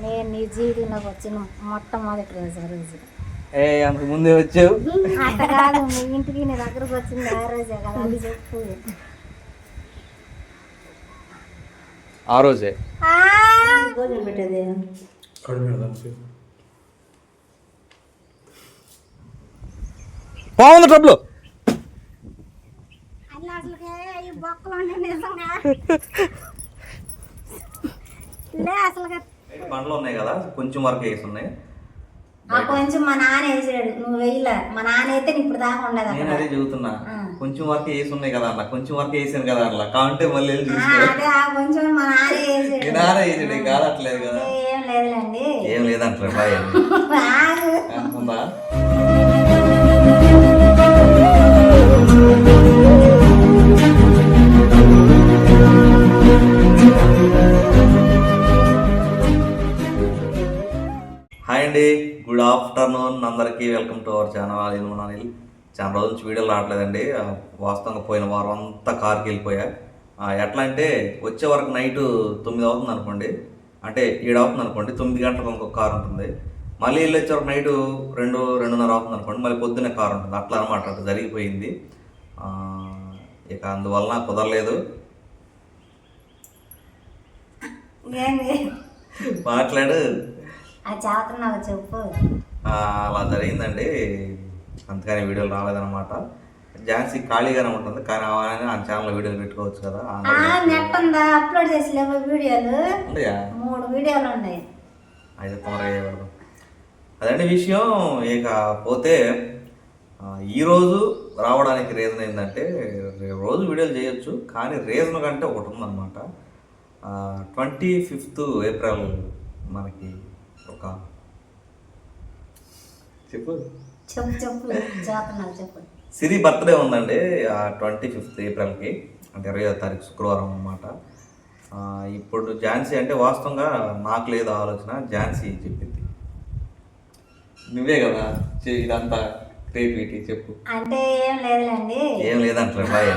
నేను నీ జీవితంలోకి వచ్చిన మొట్టమొదటి రోజు అంత ముందే వచ్చావు. అంత కాదు, మీ ఇంటికి నీ దగ్గరకు వచ్చింది ఆ రోజే కదా, అది చెప్పు. ఆ రోజే భోజనం పెట్టేది బాగుంది డబ్బులు. అట్లా అసలుకే ఈ బొక్కలు ఉండే నిజంగా లే అసలుగా బండ్లు ఉన్నాయి కదా, కొంచెం వరకు వేసి ఉన్నాయి. కొంచెం మా నాన్న వేసాడు, నువ్వు వేయలే. మా నాన్న అయితే ఇప్పుడు దాకా ఉండదు. నేను అదే చెబుతున్నా, కొంచెం వరకు వేసి ఉన్నాయి కదా అన్న, కొంచెం వరకు వేసాను కదా అట్లా కావంటే మళ్ళీ వెళ్ళి అదే కొంచెం మా నాన్న వేసాడు. నాన్న వేసాడు కాదట్లేదు కదా. ఏం లేదులేండి, ఏం లేదంటారు బాయ్ ఉందా. హాయ్ అండి, గుడ్ ఆఫ్టర్నూన్ అందరికీ. Welcome to our channel. Anil. చాలా రోజుల నుంచి వీడియోలు రావట్లేదండి. వాస్తవంగా పోయిన వారం అంతా కార్కి వెళ్ళిపోయా. ఎట్లా అంటే వచ్చే వరకు నైట్ 9 అవుతుంది అనుకోండి, అంటే 7 అవుతుంది అనుకోండి, 9 గంటలకు ఇంకొక కారు ఉంటుంది. మళ్ళీ వెళ్ళి వచ్చే వరకు నైట్ 2-2:30 అవుతుంది అనుకోండి, మళ్ళీ పొద్దున్నే కారు ఉంటుంది. అట్లా అనమాట, అట్లా జరిగిపోయింది. ఇక అందువలన కుదరలేదు. మాట్లాడు. చెప్పు. అలా జరిగిందండి, అంతగానే వీడియోలు రాలేదన్నమాట. ఝాన్సీ ఖాళీగానే ఉంటుంది, కానీ ఆ ఛానల్ వీడియోలు పెట్టుకోవచ్చు కదా. నెట్ ఉందా? అప్లోడ్ చేసి వీడియోలు 3 వీడియోలు ఉన్నాయి. అయితే తొందరగా చేయకూడదు అదండి విషయం. ఇక పోతే ఈరోజు రావడానికి రీజన్ ఏంటంటే, రోజు వీడియోలు చేయొచ్చు, కానీ రీజన్ కంటే ఒకటి ఉందన్నమాట. 25th ఏప్రిల్ మనకి ఒక చెప్పు సిరి బర్త్డే ఉందండి. 25th ఏప్రిల్కి, అంటే 20వ తారీఖు శుక్రవారం అన్నమాట. ఇప్పుడు ఝాన్సీ అంటే వాస్తవంగా నాకు లేదు ఆలోచన, ఝాన్సీ చెప్పింది. నువ్వే కదా ఇదంతా క్రియేటివిటీ. చెప్పు. అంటే ఏం లేదులేండి, ఏం లేదంటారు బాయ్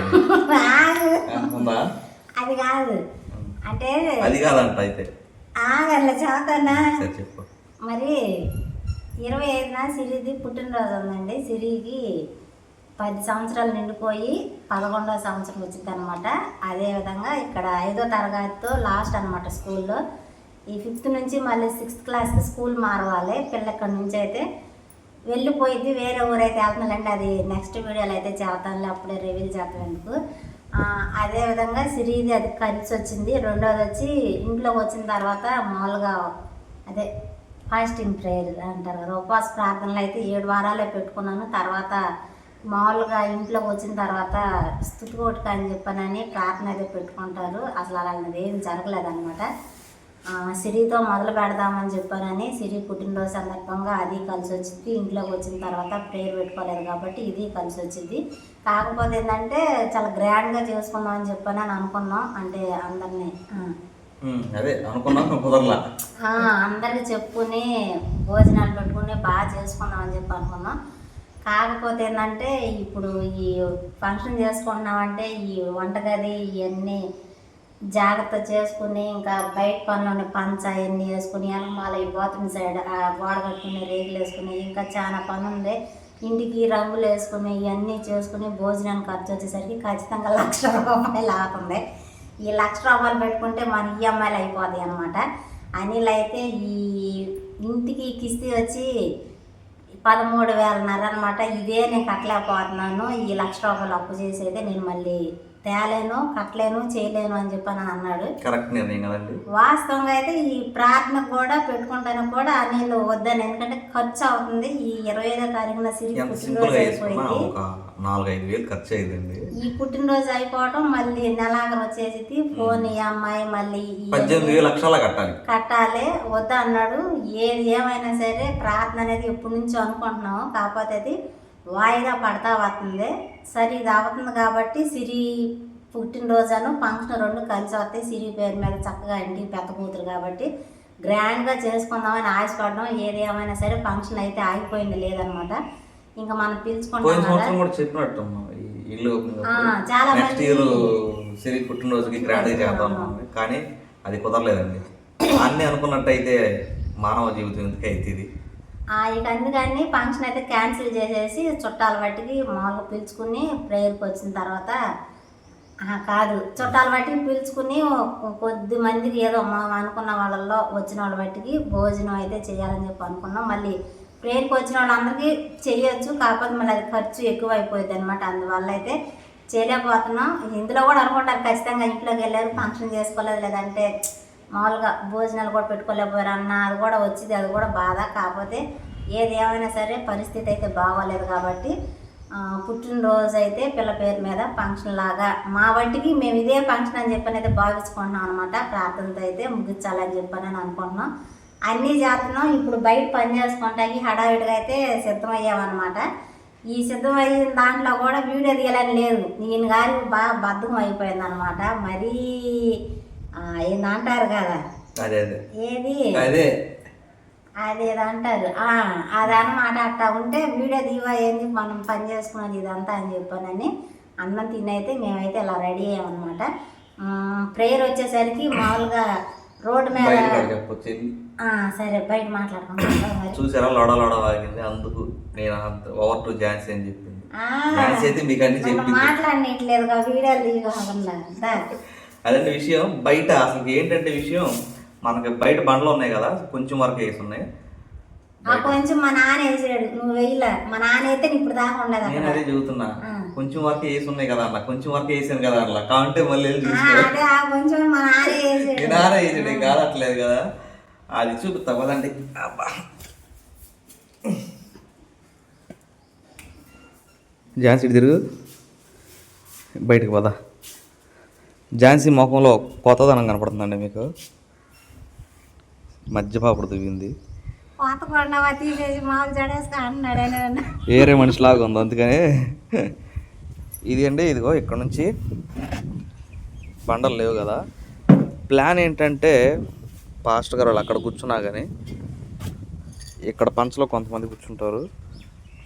ఉందా. అది కాదు అంటే అది కాదంట. అయితే చదువుతానా చెప్పు. మరి 25న సిరిది పుట్టినరోజు ఉందండి. సిరికి 10 సంవత్సరాలు నిండిపోయి 11వ సంవత్సరం వచ్చింది అనమాట. అదేవిధంగా ఇక్కడ 5వ తరగతితో లాస్ట్ అనమాట స్కూల్లో. ఈ 5th నుంచి మళ్ళీ 6th క్లాస్కి స్కూల్ మారవాలి పిల్ల. ఇక్కడ నుంచి అయితే వెళ్ళిపోయింది, వేరే ఊరైతే వెళ్తున్నానండి. అది నెక్స్ట్ వీడియోలో అయితే చేస్తానులే, అప్పుడే రివీల్ చేస్తాను ఎందుకు. అదేవిధంగా సిరిది అది కలిసి వచ్చింది. రెండోది వచ్చి ఇంట్లోకి వచ్చిన తర్వాత మామూలుగా అదే ఫాస్టింగ్ ప్రేయర్ అంటారు కదా, ఉపవాస ప్రార్థనలు అయితే 7 వారాలే పెట్టుకున్నాను. తర్వాత మామూలుగా ఇంట్లోకి వచ్చిన తర్వాత స్తుతికోటిక అని చెప్పానని ప్రార్థన అయితే పెట్టుకుంటారు. అసలు అలాంటిది ఏం జరగలేదన్నమాట. సిరితో మొదలు పెడదామని చెప్పానని, సిరి పుట్టినరోజు సందర్భంగా అది కలిసి వచ్చింది. ఇంట్లోకి వచ్చిన తర్వాత ప్రేయర్ పెట్టుకోలేదు కాబట్టి ఇది కలిసి వచ్చింది. కాకపోతే ఏంటంటే చాలా గ్రాండ్గా చేసుకుందామని చెప్పానని అనుకున్నాం. అంటే అందరినీ అందరికి చెప్పుకుని భోజనాలు పెట్టుకుని బాగా చేసుకుందామని చెప్పి అనుకున్నాం. కాకపోతే ఏంటంటే ఇప్పుడు ఈ ఫంక్షన్ చేసుకుంటున్నామంటే ఈ వంటగది ఇవన్నీ జాగ్రత్త చేసుకుని, ఇంకా బయట పనులు పంచ అవన్నీ వేసుకుని, అలమాల ఈ బాత్రూమ్ సైడ్ గోడ కట్టుకుని రేకులు వేసుకుని, ఇంకా చాలా పని ఉంది. ఇంటికి రంగులు వేసుకుని ఇవన్నీ చేసుకుని భోజనానికి ఖర్చు వచ్చేసరికి ఖచ్చితంగా 1,00,000 రూపాయలు అవుతుంది. ఈ 1,00,000 రూపాయలు పెట్టుకుంటే మన ఈఎంఐలు అయిపోతాయి అనమాట. అనిల్ అయితే ఈ ఇంటికి కిస్తీ వచ్చి 13,500 అనమాట. ఇదే నేను కట్టలేకపోతున్నాను, ఈ 1,00,000 రూపాయలు అప్పు చేసి అయితే నేను మళ్ళీ తేలేను, కట్టలేను, చేయలేను అని చెప్పని అన్నాడు. కరెక్ట్ నిర్ణయం కదండి. వాస్తవంగా అయితే ఈ ప్రార్థన కూడా పెట్టుకుంటాను కూడా అనిల్ వద్దని, ఎందుకంటే ఖర్చు అవుతుంది. ఈ 25వ తారీఖున సిరి పుట్టినరోజు అయిపోయింది, 4-5 వేలు ఖర్చు అయిందండి. ఈ పుట్టినరోజు అయిపోవటం మళ్ళీ నెలాఖరు వచ్చేసి ఫోన్ EMI మళ్ళీ 18,00,000 కట్టాలి. వద్దు అన్నాడు. ఏది ఏమైనా సరే ప్రార్థన అనేది ఎప్పటి నుంచో అనుకుంటున్నాము, కాకపోతే అది వాయిదా పడతా వస్తుంది. సరే ఇది అవుతుంది కాబట్టి సిరి పుట్టినరోజును ఫంక్షన్ 2 కలిసి వస్తాయి. సిరి పేరు మీద చక్కగా ఇంటికి పెద్ద కూతురు కాబట్టి గ్రాండ్గా చేసుకుందామని ఆశపడడం. ఏది ఏమైనా సరే ఫంక్షన్ అయితే ఆగిపోయింది లేదనమాట. ఇంకా మనం పిలుచుకుంటాం చాలా మంది సిరి పుట్టినరోజుకి గ్రాండ్గా చేద్దాం, కానీ అది కుదరలేదండి. అన్నీ అనుకున్నట్టయితే మానవ జీవితం ఎందుకు అవుతుంది? ఇక అందుకని ఫంక్షన్ అయితే క్యాన్సిల్ చేసేసి చుట్టాల బట్టికి మామూలుగా పిలుచుకుని ప్రేయర్కి వచ్చిన తర్వాత కాదు చుట్టాల బట్టికి పిలుచుకుని కొద్ది మందికి ఏదో మనం అనుకున్న వాళ్ళల్లో వచ్చిన వాళ్ళ బట్టికి భోజనం అయితే చేయాలని చెప్పి అనుకున్నాం. మళ్ళీ ప్రేయర్కి వచ్చిన వాళ్ళందరికీ చేయొచ్చు, కాకపోతే మళ్ళీ అది ఖర్చు ఎక్కువ అయిపోయింది అనమాట. అందువల్ల అయితే చేయలేకపోతున్నాం. ఇందులో కూడా అనుకుంటారు ఖచ్చితంగా ఇంట్లోకి వెళ్ళారు ఫంక్షన్ చేసుకోలేదు, లేదంటే మామూలుగా భోజనాలు కూడా పెట్టుకోలేకపోయారు అన్న అది కూడా వచ్చింది, అది కూడా బాధ. కాకపోతే ఏది ఏమైనా సరే పరిస్థితి అయితే బాగోలేదు కాబట్టి పుట్టినరోజు అయితే పిల్ల పేరు మీద ఫంక్షన్ లాగా మా వంటికి మేము ఇదే ఫంక్షన్ అని చెప్పని అయితే భావించుకుంటున్నాం అనమాట. ప్రార్థనతో అయితే ముగించాలని చెప్పని అనుకుంటున్నాం. అన్నీ చేస్తున్నాం. ఇప్పుడు బయట పని చేసుకుంటాకి హడావిడిగా అయితే సిద్ధమయ్యామన్నమాట. ఈ సిద్ధమయ్యిన దాంట్లో కూడా వీడియో తీయాలని లేదు, నేను గారికి బాగా బద్ధకం అయిపోయింది అనమాట. మరీ ఏందంటారు కదా, ఏది అదేదో అంటారు అది అనమాట. అట్టా ఉంటే వీడియో తీవా ఏంది మనం పని చేసుకున్నది ఇదంతా అని చెప్పానని అన్నం తినైతే మేమైతే ఇలా రెడీ అయ్యామన్నమాట. ప్రేయర్ వచ్చేసరికి మామూలుగా రోడ్డు మీద సరే బయట మాట్లాడుకుంటాం. చూసారా లోడ లోడ వాగింది, అందుకు నేను ఓవర్ టు ఝాన్సీ అని చెప్పింది. ఝాన్సీ అయితే మీకు అన్ని చెప్పి మాట్లాడట్లేదు వీడియోలు తీయకుండా అదంటే విషయం. బయట అసలు ఏంటంటే విషయం, మనకి బయట బండ్లు ఉన్నాయి కదా, కొంచెం వరకు వేసి ఉన్నాయి. కొంచెం మా నాన్న వేసాడు, నువ్వు వేయలే. మా నాన్న అయితే ఇప్పుడు దాకా ఉండదు. నేను అదే చెబుతున్నా, కొంచెం వరకు వేసి ఉన్నాయి కదా అన్న, కొంచెం వరకు వేసాను కదా అట్లా కావంటే మళ్ళీ కొంచెం మా నాన్న వేసాడు కాదట్లేదు కదా, అది చూపుతా కదండి. ఝాన్సీ తిరుగు బయటకు పదా. ఝాన్సీ ముఖంలో కొత్తదనం కనపడుతుందండి మీకు, మధ్యపాపుడు దిగింది, వేరే మనిషిలాగా ఉంది. అందుకని ఇది అండి, ఇదిగో ఇక్కడ నుంచి బండలు లేవు కదా. ప్లాన్ ఏంటంటే పాస్టర్ గారు వాళ్ళు అక్కడ కూర్చున్నా కానీ ఇక్కడ పంచలో కొంతమంది కూర్చుంటారు.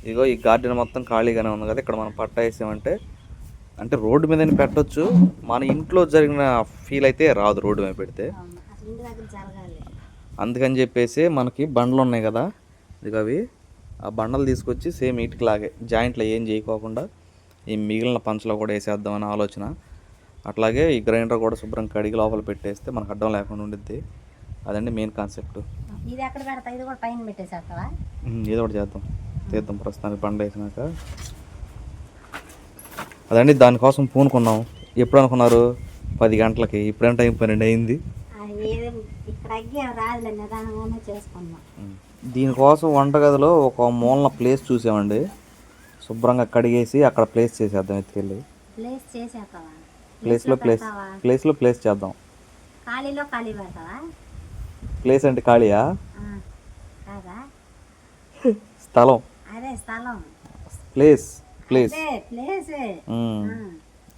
ఇదిగో ఈ గార్డెన్ మొత్తం ఖాళీగానే ఉంది కదా, ఇక్కడ మనం పట్టా వేసామంటే అంటే రోడ్డు మీద పెట్టొచ్చు, మన ఇంట్లో జరిగిన ఫీల్ అయితే రాదు రోడ్డు మీద పెడితే. అందుకని చెప్పేసి మనకి బండ్లు ఉన్నాయి కదా, ఇదిగో అవి ఆ బండలు తీసుకొచ్చి సేమ్ ఇటుకలాగే జాయింట్లో ఏం చేయకోకుండా ఈ మిగిలిన పంచలో కూడా వేసేద్దామని ఆలోచన. అట్లాగే ఈ గ్రైండర్ కూడా శుభ్రం కడిగి లోపల పెట్టేస్తే మనకు అడ్డం లేకుండా ఉండిద్ది. అదండి మెయిన్ కాన్సెప్ట్. ఏదో ఒకటి తీద్దాం ప్రస్తుతానికి బండ వేసినాక. అదండి దానికోసం పూనుకున్నాం. ఎప్పుడు అనుకున్నారు? 10 గంటలకి. ఇప్పుడేం టైం 12 అయింది. దీనికోసం వంటగదిలో ఒక మూలన ప్లేస్ చూసామండి, శుభ్రంగా కడిగేసి అక్కడ ప్లేస్ చేసేద్దాం. ఎత్తుకెళ్ళి ప్లేస్ చేద్దాం. ప్లేస్ అంటే ఖాళీయా? స్థలం ప్లేస్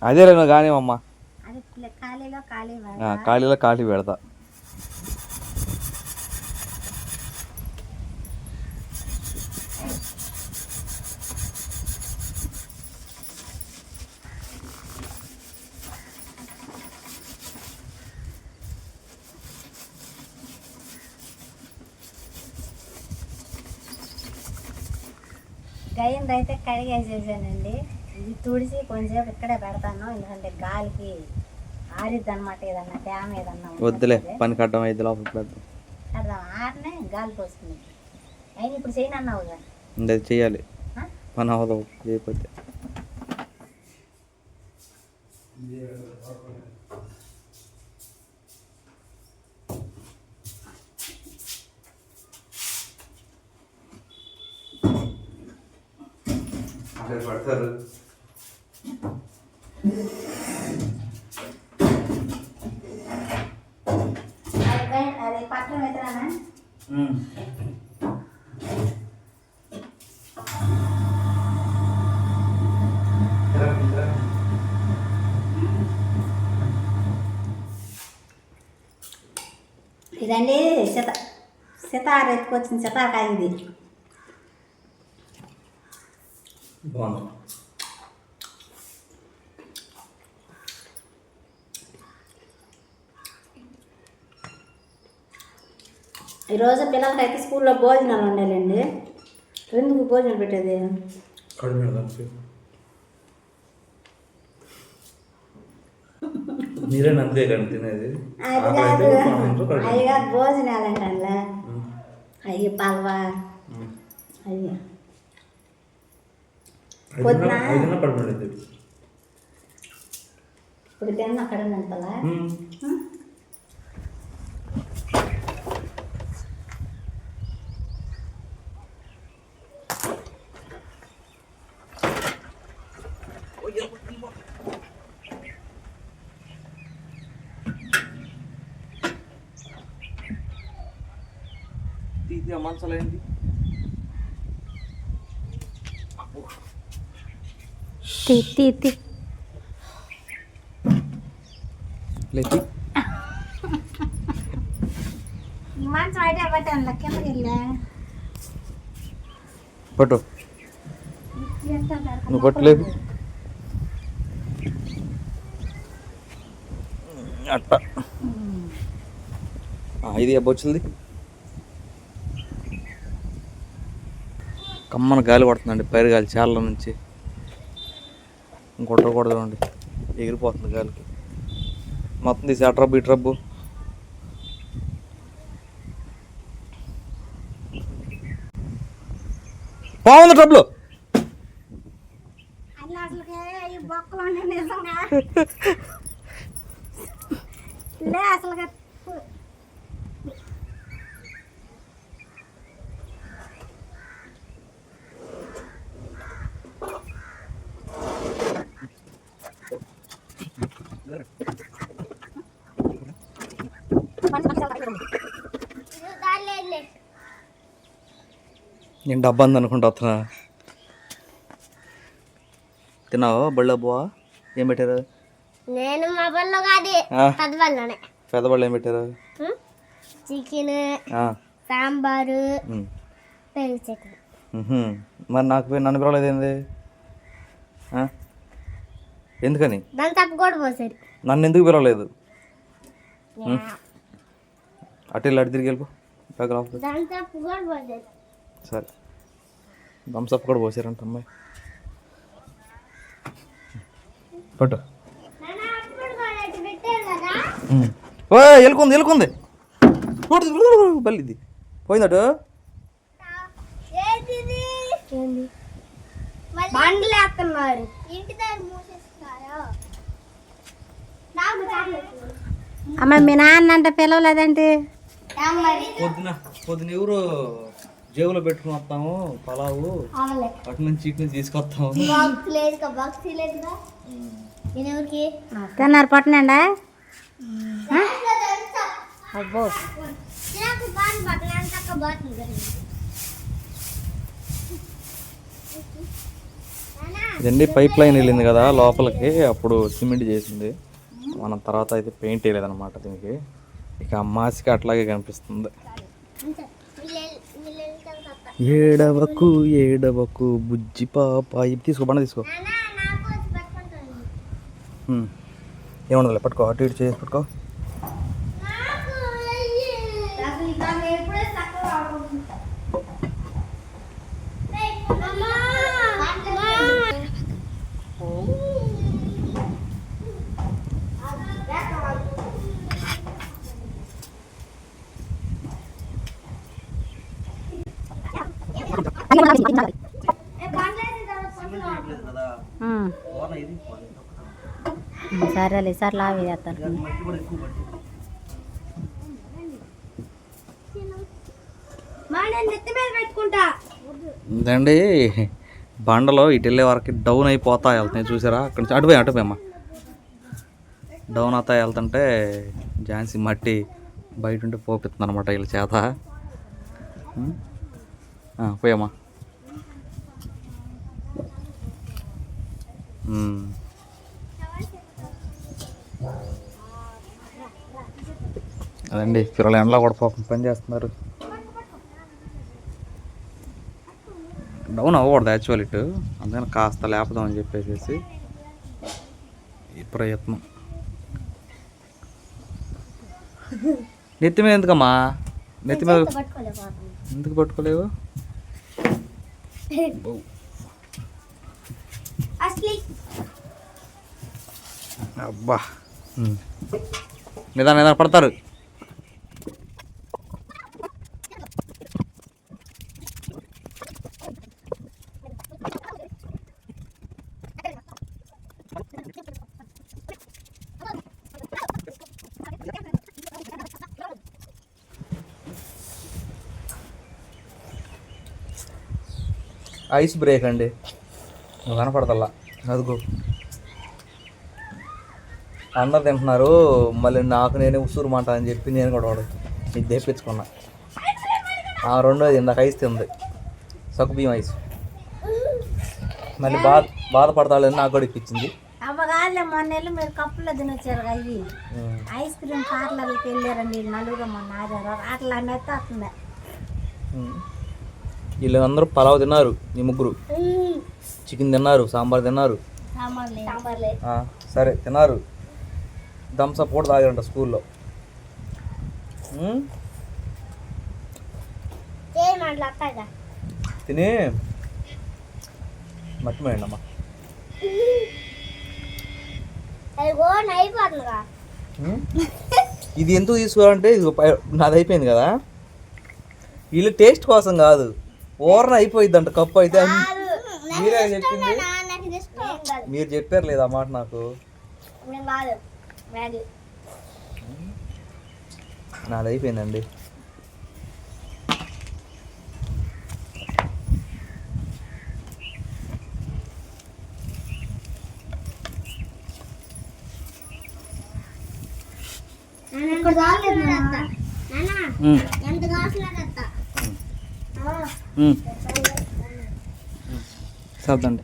అదే కానీ అమ్మ ఖాళీలో ఖాళీ పెడతా. గయ్యంది అయితే కడిగేసేసానండి. ఇది తుడిసి కొంచెంసేపు ఇక్కడే పెడతాను, ఎందుకంటే గాలికి ఆరిద్ది అనమాట. ఏదన్నా తేమ ఏదన్నా వద్దులే, పని కట్టడం అయితే లోపల కడదాం. ఆరినే గాలి పోస్తుంది. అయినా ఇప్పుడు చేయను అన్నావుగా, అది చెయ్యాలి. పని అవ్వదు చేయకపోతే. పడతారు అది పట్టణం ఎత్తరానా? ఇదండి సితార ఎత్తుకొచ్చింది, సితారకాయ ఇది. బాగుంది. ఈరోజు పిల్లలకైతే స్కూల్లో భోజనాలు ఉండాలండి. ఎందుకు భోజనం పెట్టేది? మీరేనా అంతే కానీ తినేది? అది కాదు, అవి కాదు భోజనాలు అంటే అయ్యి పల్వా అయ్యి పొద్దున ఇప్పుడు తిన్న అక్కడ ఉండాలా? మనసులేండి ఈ మంచం అయితే పట్టాను కిందకి వెళ్ళా పట్టు నువ్వు పట్టలేదు అట్ట ఇది బొచ్చులది కమ్మన గాలి పడుతుందండి, పైరు గాలి చాలా నుంచి కొట్టకూడదు అండి, ఎగిరిపోతుంది గాలికి మొత్తం తీసి ఆ ట్రబ్బు ఈ ట్రబ్బు. బాగుంది ట్రబ్బులు అసలు నేను డబ్బా అనుకుంటా వస్తున్నా. తిన్నావా బళ్ళో బోవా? ఏం పెట్టారు? నేను మా బళ్ళో కాదు, పెద్ద బళ్ళోనే. పెద్ద బళ్ళు ఏం పెట్టారు? చికెన్, సాంబారు, పెరుగు చట్నీ. మరి నన్ను పిలవలేదు ఏంది? ఎందుకని? దాని తప్పు కూడా పోసారు. నన్ను ఎందుకు పిలవలేదు? అటు వెళ్ళి అటు తిరిగి వెళ్ళిపో. దాని తప్పు కూడా పోసారు. సరే థమ్స్అప్ కూడా పోసారంట అమ్మాయి. పట్టు. ఎలుకుంది ఎలుకుంది బల్లిది పోయిందటు. బండ్లు వేస్తున్నారు, ఇంటి దగ్గర మూసేస్తున్నారు. అమ్మ మీ నాన్న అంటే పిలవలేదంటే? పొద్దున ఎవరు జేబులో పెట్టుకుని వస్తాము పలావు, అటు నుంచి ఇటు నుంచి తీసుకొస్తాము. తిన్నారు పట్టనండా? అబ్బో ఇదండి పైప్ లైన్ వెళ్ళింది కదా లోపలికి, అప్పుడు సిమెంట్ చేసింది. మనం తర్వాత అయితే పెయింట్ వేయలేదన్నమాట దీనికి. ఇక అమ్మాసికి అట్లాగే కనిపిస్తుంది. ఏడవకు ఏడవకు బుజ్జి పాప. తీసుకో బండ తీసుకో. ఏమన్నదిలే పట్టుకో, అటు ఇటు చేసి పట్టుకో. సరేలే సార్ లావి చేస్తాను. ఇదండి బండలో ఇటు వెళ్ళే వరకు డౌన్ అయిపోతా వెళ్తున్నాయి చూసారా. అక్కడ నుంచి అటుపోయి అమ్మ డౌన్ అవుతా వెళ్తుంటే ఝాన్సీ మట్టి బయట ఉంటే పోపిస్తుంది అనమాట వీళ్ళ చేత. పోయమ్మా. అదండి పిల్లల ఎండలో కూడా పాపం పని చేస్తున్నారు. డౌన్ అవ్వకూడదు యాక్చువల్ ఇటు, అందుకని కాస్త లేపదామని చెప్పేసి ఈ ప్రయత్నం. నెత్తి మీద ఎందుకమ్మా? నెత్తి మీద పట్టుకోలేకపోతాను. ఎందుకు పట్టుకోలేవు? అసలు అబ్బా నిదానం పడతారు. ఐస్ బ్రేక్ అండి, నువ్వు కనపడతల్లా. అదిగో అందరు తింటున్నారు, మళ్ళీ నాకు నేనే ఉసూరుమంటా అని చెప్పి నేను కూడా వాడు ఇది తెప్పించుకున్నా. రెండోది ఇందాక ఐస్ తింది, సగ్గుబియ్యం ఐస్. మళ్ళీ బాధపడతాడని నాకు కూడా ఇప్పించింది. అవ్వగానే మొన్న వెళ్ళి మీరు కప్పులో తినొచ్చారు అవి ఐస్ క్రీమ్ పార్లర్కి వెళ్ళారండి నలుగురు మొన్న ఆధారం అట్లా అనేది వస్తుంది. వీళ్ళు అందరూ పలావ్ తిన్నారు, ఈ ముగ్గురు చికెన్ తిన్నారు, సాంబార్ తిన్నారు. సరే తిన్నారు, థమ్స్అప్ కూడా తాగారంట స్కూల్లో. తిని మర్చిపోయండి అమ్మా. ఇది ఎందుకు తీసుకోవాలంటే ఇది నాది అయిపోయింది కదా, వీళ్ళు టేస్ట్ కోసం కాదు, ఓరన అయిపోయిందంట కప్పు అయితే. మీరే చెప్పింది, మీరు చెప్పారు లేదా ఆ మాట నాకు. నాది అయిపోయిందండి. సర్దండి.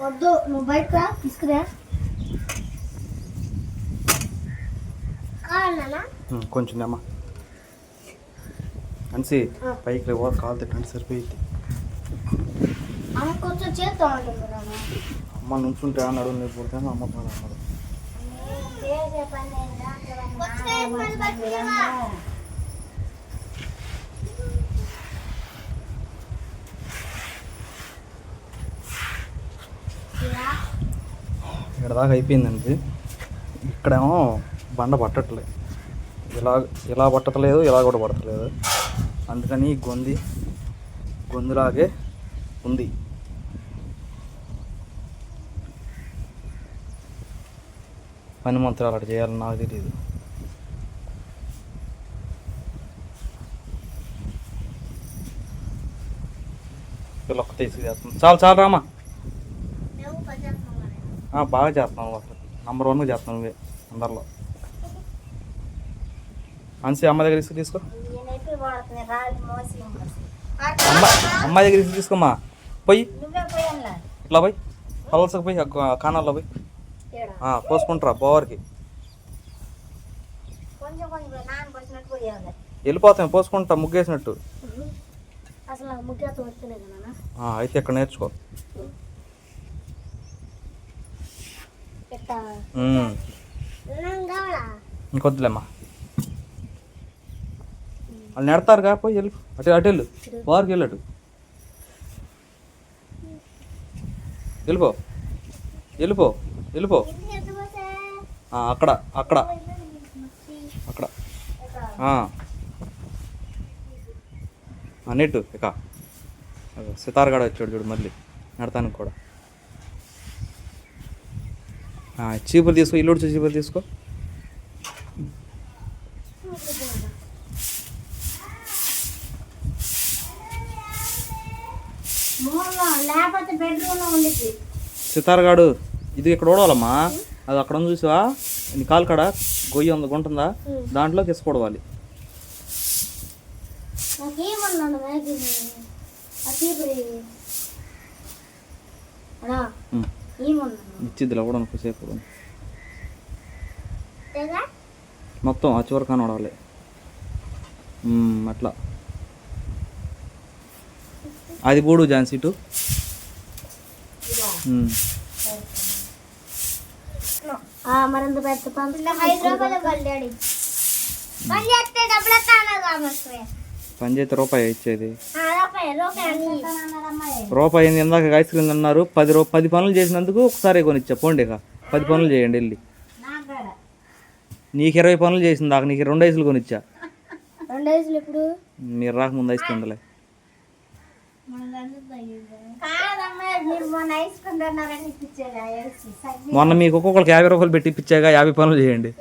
వద్దు, నువ్వు బయట తీసుకురా. కొంచెం అమ్మా అనిసి పైకి లేవా, కాలు తిట్టండి సరిపోయింది. కొంచెం చేద్దాం అమ్మ నుంచుంటే అన్నాడు, నేను పుడతాను అమ్మ అన్నాడు. ఇక్కడ దాకా అయిపోయిందండి. ఇక్కడేమో బండ పట్టట్లేదు, ఇలా పట్టట్లేదు, ఇలా కూడా పట్టట్లేదు. అందుకని గొంతులాగే ఉంది. పని మంత్రాలు అటు చేయాలని నాకు తెలియదు. పిల్లొక్క తీసుకు చాలు రామా. బాగా చేస్తున్నావు, అసలు నంబర్ 1గా చేస్తున్నావు నువ్వే అందరిలో. అన్సి అమ్మ దగ్గర తీసుకో, అమ్మాయి దగ్గర తీసుకోమ్మా. పోయి ఇట్లా పోయి పలసకు పోయి కానాల్లో పోయి పోసుకుంటారా బోవర్కి. వెళ్ళిపోతాం పోసుకుంటా ముగ్గేసినట్టు. అయితే ఇక్కడ నేర్చుకో. ఇంకొద్దులేమ్మా, వాళ్ళు నెడతారుగా, పోయి వెళ్ళి అటు వెళ్ళు, వారికి వెళ్ళటు వెళ్ళిపో. అక్కడ అక్కడ అక్కడ నెట్టు ఇక సితార్గాడ వచ్చాడు చూడు మళ్ళీ నెడతానికి కూడా. చీపులు తీసుకో, ఇల్లు చీపులు తీసుకో. సితార్గాడు ఇది ఇక్కడ ఓడవాలమ్మా, అది అక్కడ ఉంది చూసావా, నీ కాలు కాడ గొయ్యి ఉంది, గుంటుందా, దాంట్లోకి ఇసుకొడవాలి. ఇచ్చిద్దిలా కూడా సేపు మొత్తం ఆ చివరి కానోడాలి అట్లా. అది బోడు ఝాన్సీ ఇటు. మరింత పెద్ద హైదరాబాద్ డబ్బులు పని చేస్తే రూపాయి ఇచ్చేది. రూపాయి రూపాయి అయింది. ఇందాక ఐస్ క్రీమ్ అన్నారు. 10 పనులు చేసినందుకు ఒకసారి కొనిచ్చా. పోండి ఇక 10 పనులు చేయండి వెళ్ళి. నీకు 20 పనులు చేసింది దాకా నీకు 2 ఐసులు కొనిచ్చా. 2 ఐసులు ఇప్పుడు మీరు రాకముందు ఐస్ తిండలే. మొన్న మీకు ఒక్కొక్కరికి 50 రూపాయలు పెట్టి ఇప్పించాగా. 50 పనులు చేయండి.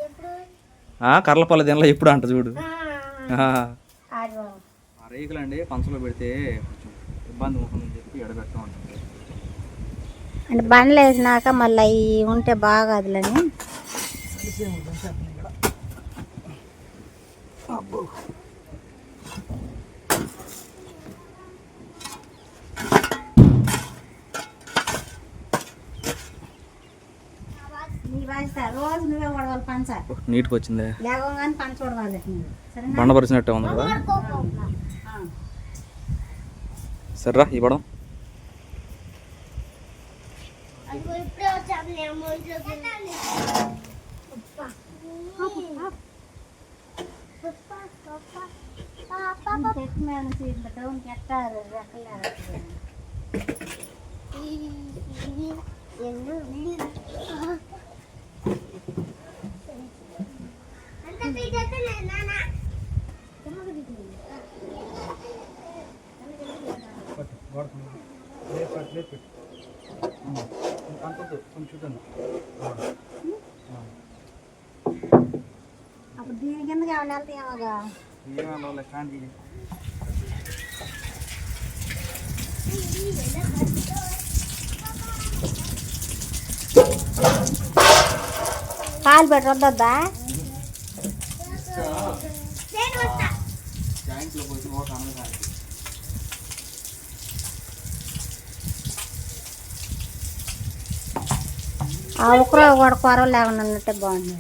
కర్లపల్లి తినలా ఎప్పుడు అంట చూడు. రేకులండి పంచలో పెడితే కొంచెం ఇబ్బంది ఉంటుందని చెప్పి ఎడబెడతా ఉంటుంది. అంటే బండ్లు వేసినాక మళ్ళీ అవి ఉంటే బాగాదులని. రోజు నువ్వే పడవాలి పంచ. నీట్గా వచ్చిందే. లేవగానే పంచ పడవాలి. బండ పరిచినట్టే ఉంది కదా. సర్రా ఇవ్వడం. అప్పుడు దీని కిందకి ఏమైనా వెళ్తాయేమోగా. పాలు పెట్టి వద్దొద్దా. ఆ ఒకరో కూడా కూర లేకుండా ఉన్నట్టే బాగుంది.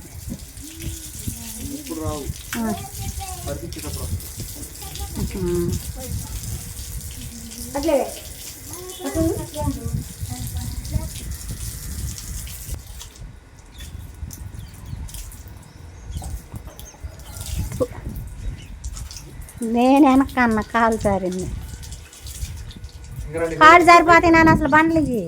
నేను వెనక అన్న కాలు జారింది. కాలు జారిపోతే నేను అసలు బండ్లకి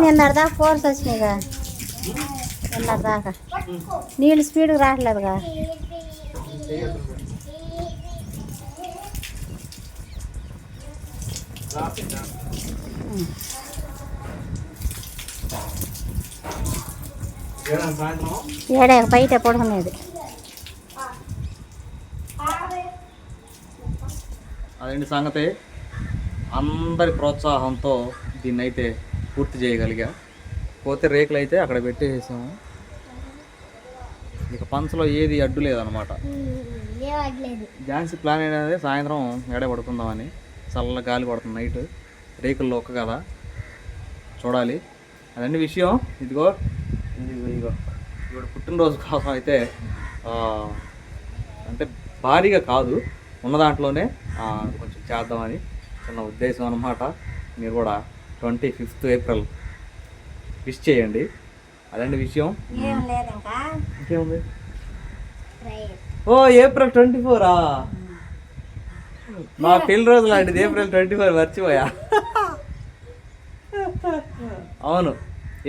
నిన్నటిదాకా ఫోర్స్ వచ్చినాయిగా. నిన్నటిదాకా నీళ్ళు స్పీడ్గా రావట్లేదుగా. ఏడే బయట పడుకునేది. అదేంటి సంగతి. అందరి ప్రోత్సాహంతో దీన్ని అయితే పూర్తి చేయగలిగా. పోతే రేకులు అయితే అక్కడ పెట్టేసాము. ఇక పంచలో ఏది అడ్డు లేదనమాట. ఝాన్సీ ప్లాన్ అనేది సాయంత్రం ఎడే పడుకుందామని. చల్ల గాలి పడుతుంది నైట్. రేకుల్లో ఒక్క కదా చూడాలి. అదండి విషయం. ఇదిగో ఇప్పుడు పుట్టినరోజు కోసం అయితే అంటే భారీగా కాదు, ఉన్న దాంట్లోనే కొంచెం చేద్దామని చిన్న ఉద్దేశం అన్నమాట. మీరు కూడా 25th ఏప్రిల్ విష్ చేయండి. అదండి విషయం. ఇంకేముంది. ఓ ఏప్రిల్ 24 మా పెళ్లి రోజు లాంటిది. ఏప్రిల్ 24 మర్చిపోయా. అవును,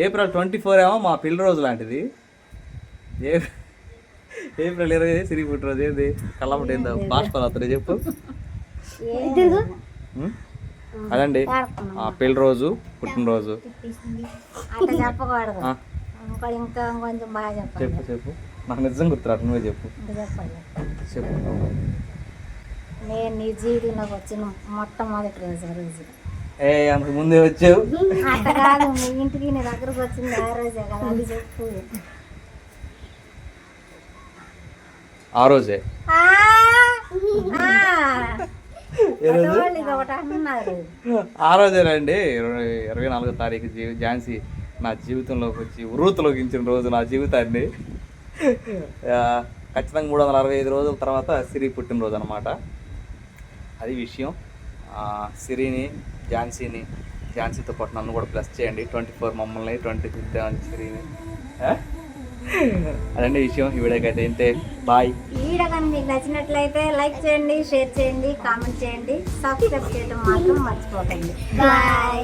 ఏప్రిల్ 24 ఏమో మా పెళ్లి రోజు లాంటిది. ఏప్రిల్ 20 సిరి పుట్టినరోజు. ఏంది కళ్ళమ్మటి ఏందో బాష్పరాత్రి చెప్పు. అదండి ఆ పెళ్లి రోజు, పుట్టినరోజు. చెప్పు చెప్పు. నాకు నిజం గుర్తురాదు, నువ్వే చెప్పు. చెప్పు. నేను నీ జీవితంలోకి వచ్చిన మొట్టమొదటి రోజు. అంతకు ముందే వచ్చావు. అట్ట కాదు, మీ ఇంటికి నీ దగ్గరకు వచ్చింది ఆ రోజే కదా. అది చెప్పు. ఆ రోజే ఆ రోజేనండి 24వ తారీఖు ఝాన్సీ నా జీవితంలోకి వచ్చి ఉర్రూతలోకించిన రోజు నా జీవితాన్ని. ఖచ్చితంగా 365 రోజుల తర్వాత సిరి పుట్టినరోజు అనమాట. అది విషయం. సిరిని ఝాన్సీతో పాటు నన్ను కూడా ప్లస్ చేయండి. 24 మమ్మల్ని, 25 సిరిని. అదండి విషయం. ఈ వీడియోకి అయితే ఇంతే. బాయ్. ఈ వీడియో కానీ మీకు నచ్చినట్లయితే లైక్ చేయండి, షేర్ చేయండి, కామెంట్ చేయండి, సబ్స్క్రైబ్ చేయడం మాత్రం మర్చిపోకండి. బాయ్.